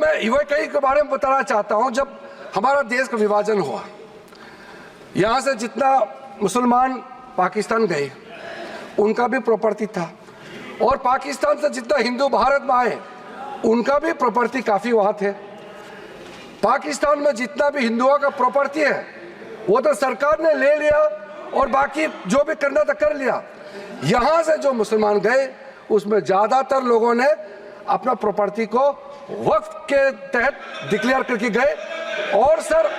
मैं यूएई के बारे में बताना चाहता हूं। जब हमारा देश का विभाजन हुआ, यहां से जितना मुसलमान पाकिस्तान गए उनका भी प्रॉपर्टी था, और पाकिस्तान से जितना हिंदू भारत में आए उनका भी प्रॉपर्टी काफ़ी वहाँ थे। पाकिस्तान में जितना भी हिंदुओं का प्रॉपर्टी है वो तो सरकार ने ले लिया, और बाकी जो भी करना था कर लिया। यहाँ से जो मुसलमान गए उसमें ज़्यादातर लोगों ने अपना प्रॉपर्टी को वक्फ के तहत डिक्लेयर करके गए। और सर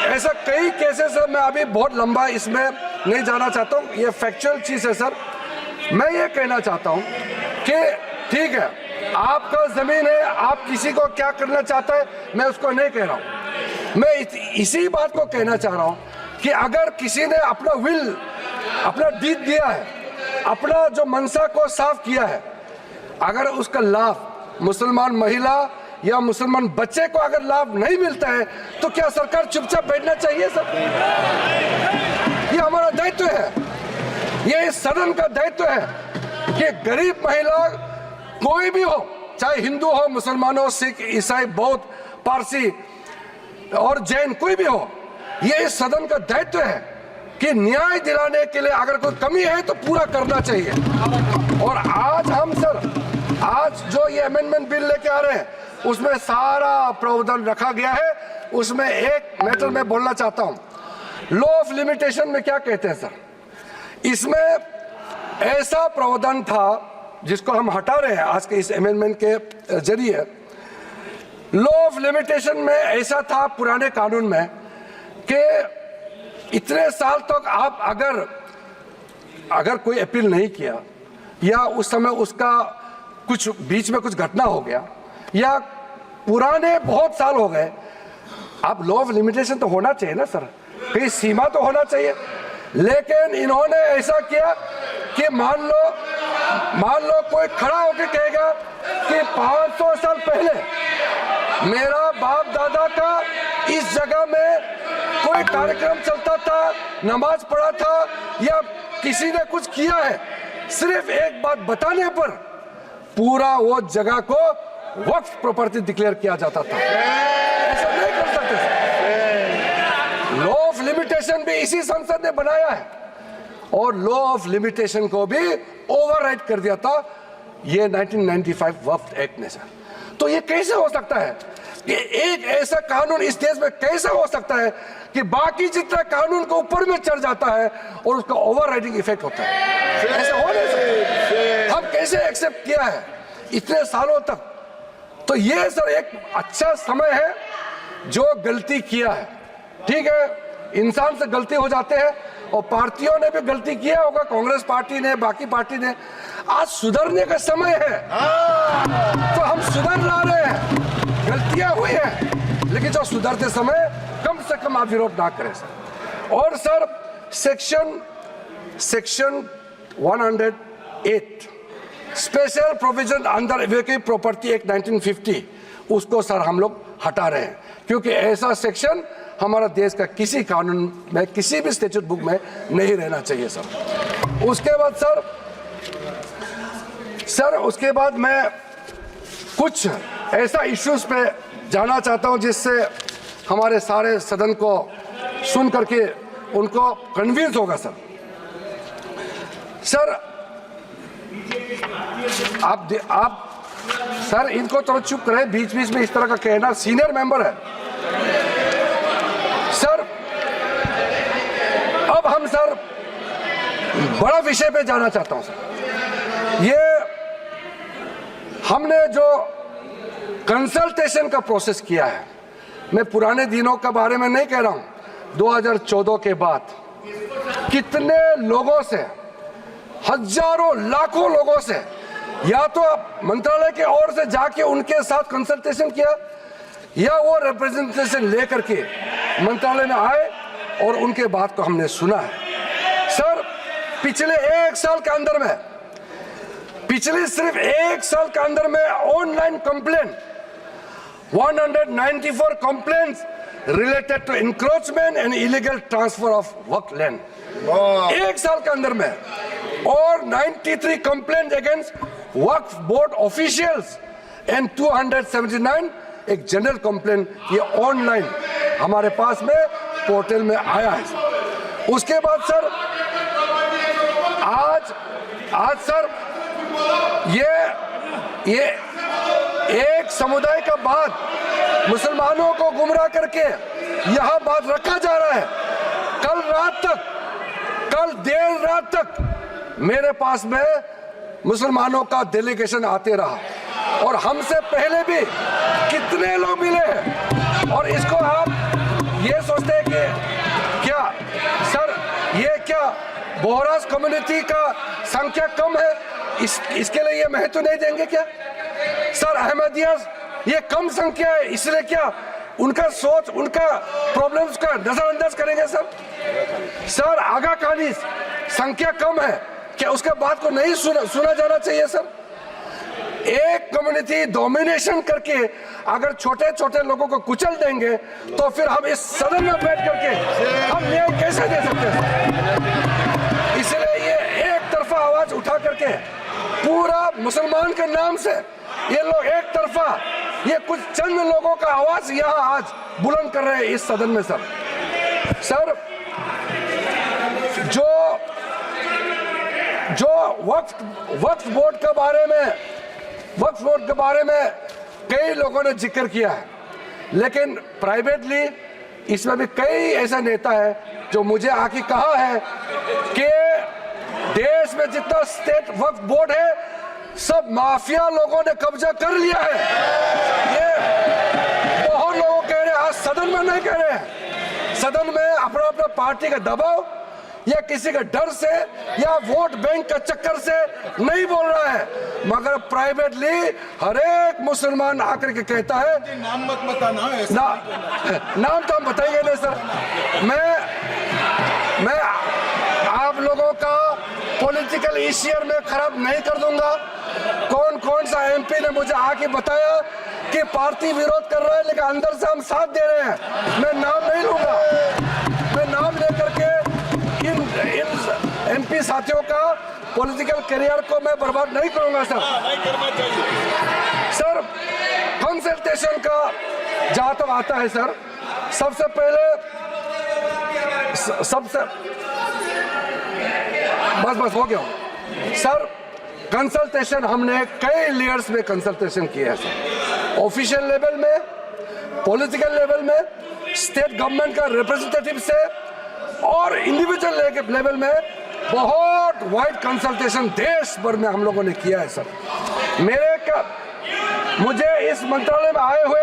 ऐसा कई केसेस है, मैं अभी बहुत लंबा इसमें नहीं जाना चाहता हूँ, ये फैक्चुअल चीज़ है सर। मैं ये कहना चाहता हूँ कि ठीक है, आपका ज़मीन है, आप किसी को क्या करना चाहता है मैं उसको नहीं कह रहा हूँ। मैं इसी बात को कहना चाह रहा हूँ कि अगर किसी ने अपना विल, अपना डीड दिया है, अपना जो मनसा को साफ किया है, अगर उसका लाभ मुसलमान महिला या मुसलमान बच्चे को अगर लाभ नहीं मिलता है तो क्या सरकार चुपचाप बैठना चाहिए सर? ये हमारा दायित्व है, ये इस सदन का दायित्व है कि गरीब महिला कोई भी हो, चाहे हिंदू हो, मुसलमान हो, सिख, ईसाई, बौद्ध, पारसी और जैन, कोई भी हो, ये इस सदन का दायित्व है कि न्याय दिलाने के लिए अगर कोई कमी है तो पूरा करना चाहिए। और आज हम सर, आज जो ये अमेंडमेंट बिल लेके आ रहे हैं उसमें सारा प्रावधान रखा गया है। उसमें एक मैटर मैं बोलना चाहता हूँ, लॉ ऑफ लिमिटेशन में क्या कहते हैं सर, इसमें ऐसा प्रावधान था जिसको हम हटा रहे हैं आज के इस अमेंडमेंट के जरिए। लॉ ऑफ लिमिटेशन में ऐसा था पुराने कानून में कि इतने साल तक आप अगर कोई अपील नहीं किया, या उस समय उसका कुछ बीच में कुछ घटना हो गया, या पुराने बहुत साल हो गए, आप लॉ ऑफ लिमिटेशन तो होना चाहिए ना सर, कहीं सीमा तो होना चाहिए। लेकिन इन्होंने ऐसा किया कि मान लो कोई खड़ा होकर कहेगा कि 500 साल पहले मेरा बाप दादा का इस जगह में कोई कार्यक्रम चलता था, नमाज पढ़ा था, या किसी ने कुछ किया है, सिर्फ एक बात बताने पर पूरा वो जगह को वक्फ प्रॉपर्टी डिक्लेयर किया जाता था। ऐसा नहीं कर सकते। लॉ ऑफ लिमिटेशन भी इसी संसद ने बनाया है, और लॉ ऑफ लिमिटेशन को भी ओवरराइड कर दिया था ये 1995 वक्फ एक्ट ने सर। तो ये कैसे हो सकता है कि एक ऐसा कानून इस देश में कैसे हो सकता है कि बाकी जितना कानून को ऊपर में चढ़ जाता है और उसका ओवरराइडिंग इफेक्ट होता है? ऐसा हो नहीं सकता। हम कैसे एक्सेप्ट किया है इतने सालों तक? तो ये सर एक अच्छा समय है जो गलती किया है। ठीक है, इंसान से गलती हो जाते हैं, और पार्टियों ने भी गलती किया होगा, कांग्रेस पार्टी ने, बाकी पार्टी ने। आज सुधरने का समय है, तो हम सुधर ला रहे हैं। गलतियां हुई हैं, लेकिन जो सुधरते समय कम से कम आप विरोध ना करें सर। और sir section 108 special provision under vehicle property act 1950, उसको सर हम लोग हटा रहे हैं, क्योंकि ऐसा सेक्शन हमारा देश का किसी कानून में, किसी भी स्टैट्यूट बुक में नहीं रहना चाहिए सर। उसके बाद सर उसके बाद मैं कुछ ऐसा इश्यूज पे जाना चाहता हूं जिससे हमारे सारे सदन को सुन करके उनको कन्विंस होगा सर। सर आप सर इनको थोड़ा चुप करें, बीच बीच में इस तरह का कहना, सीनियर मेंबर है सर। अब हम सर बड़ा विषय पे जाना चाहता हूं सर। ये हमने जो कंसल्टेशन का प्रोसेस किया है, मैं पुराने दिनों के बारे में नहीं कह रहा हूं, 2014 के बाद कितने लोगों से, हजारों लाखों लोगों से, या तो मंत्रालय के ओर से जाके उनके साथ कंसल्टेशन किया, या वो रिप्रेजेंटेशन लेकर के मंत्रालय में आए और उनके बात को हमने सुना है सर। पिछले एक साल के अंदर में, पिछले सिर्फ एक साल के अंदर में online complaint 194 complaints related to encroachment and illegal transfer of Waqf land एक साल के अंदर में, और 93 complaint against Waqf board officials and 279 एक जनरल कंप्लेन ये ऑनलाइन हमारे पास में पोर्टल में आया है सर। उसके बाद सर आज सर ये एक समुदाय का बात मुसलमानों को गुमराह करके यह बात रखा जा रहा है। कल देर रात तक मेरे पास में मुसलमानों का डेलीगेशन आते रहा और हमसे पहले भी कितने लोग मिले हैं। और इसको आप ये सोचते हैं कि क्या सर ये क्या बोहराज कम्युनिटी का संख्या कम है, इसके लिए ये महत्व नहीं देंगे क्या? सर अहमदिया ये कम संख्या है इसलिए क्या उनका सोच उनका प्रॉब्लम्स का नजरअंदाज करेंगे सर आगा खानी संख्या कम है क्या उसके बात को नहीं सुना जाना चाहिए सर? एक कम्युनिटी डोमिनेशन करके अगर छोटे छोटे लोगों को कुचल देंगे तो फिर हम इस सदन में बैठ करके हम न्याय कैसे दे सकते हैं? इसलिए ये एक तरफा आवाज उठा करके पूरा मुसलमान के नाम से ये लोग एक तरफा ये कुछ चंद लोगों का आवाज यहाँ आज बुलंद कर रहे हैं इस सदन में सर जो वक्फ बोर्ड के बारे में कई लोगों ने जिक्र किया है, लेकिन प्राइवेटली इसमें भी कई ऐसा नेता है जो मुझे आके कहा है कि देश में जितना स्टेट वक्फ बोर्ड है सब माफिया लोगों ने कब्जा कर लिया है। ये बहुत लोग कह रहे हैं, आज सदन में नहीं कह रहे हैं, सदन में अपना अपना पार्टी का दबाव या किसी के डर से या वोट बैंक का चक्कर से नहीं बोल रहा है, मगर प्राइवेटली हर एक मुसलमान आकर के कहता है नाम मत बताना नाम तो हम बताएंगे नहीं सर। मैं आप लोगों का पॉलिटिकल इश्यूर में खराब नहीं कर दूंगा। कौन सा एमपी ने मुझे आके बताया कि पार्टी विरोध कर रहा है लेकिन अंदर से हम साथ दे रहे हैं, मैं नाम नहीं लूंगा। मैं नाम लेकर के इन एमपी साथियों का पॉलिटिकल करियर को मैं बर्बाद नहीं करूंगा सर। कंसल्टेशन का जहां तक आता है सर, सबसे पहले बस हो गया सर। कंसल्टेशन हमने कई लेयर्स में कंसल्टेशन किया है सर, ऑफिशियल लेवल में, पॉलिटिकल लेवल में, स्टेट गवर्नमेंट का रिप्रेजेंटेटिव से और इंडिविजुअल लेवल में बहुत वाइड कंसल्टेशन देश भर में हम लोगों ने किया है सर। मुझे इस मंत्रालय में आए हुए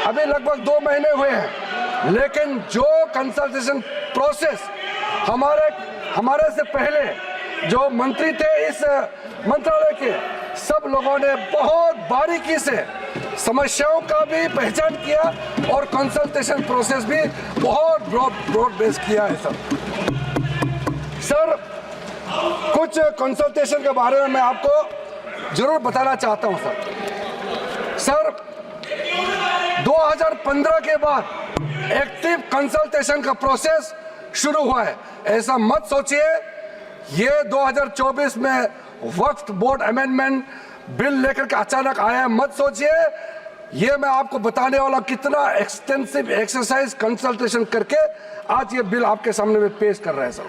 अभी लगभग 2 महीने हुए हैं, लेकिन जो कंसल्टेशन प्रोसेस हमारे से पहले जो मंत्री थे इस मंत्रालय के, सब लोगों ने बहुत बारीकी से समस्याओं का भी पहचान किया और कंसल्टेशन प्रोसेस भी बहुत ब्रॉड बेस किया है सर। कुछ कंसल्टेशन के बारे में मैं आपको जरूर बताना चाहता हूं सर। 2015 के बाद एक्टिव कंसल्टेशन का प्रोसेस शुरू हुआ है। ऐसा मत सोचिए ये 2024 में वक्फ बोर्ड अमेंडमेंट बिल लेकर के अचानक आया है, मत सोचिए। ये मैं आपको बताने वाला कितना एक्सटेंसिव एक्सरसाइज कंसल्टेशन करके आज ये बिल आपके सामने में पेश कर रहे हैं सर।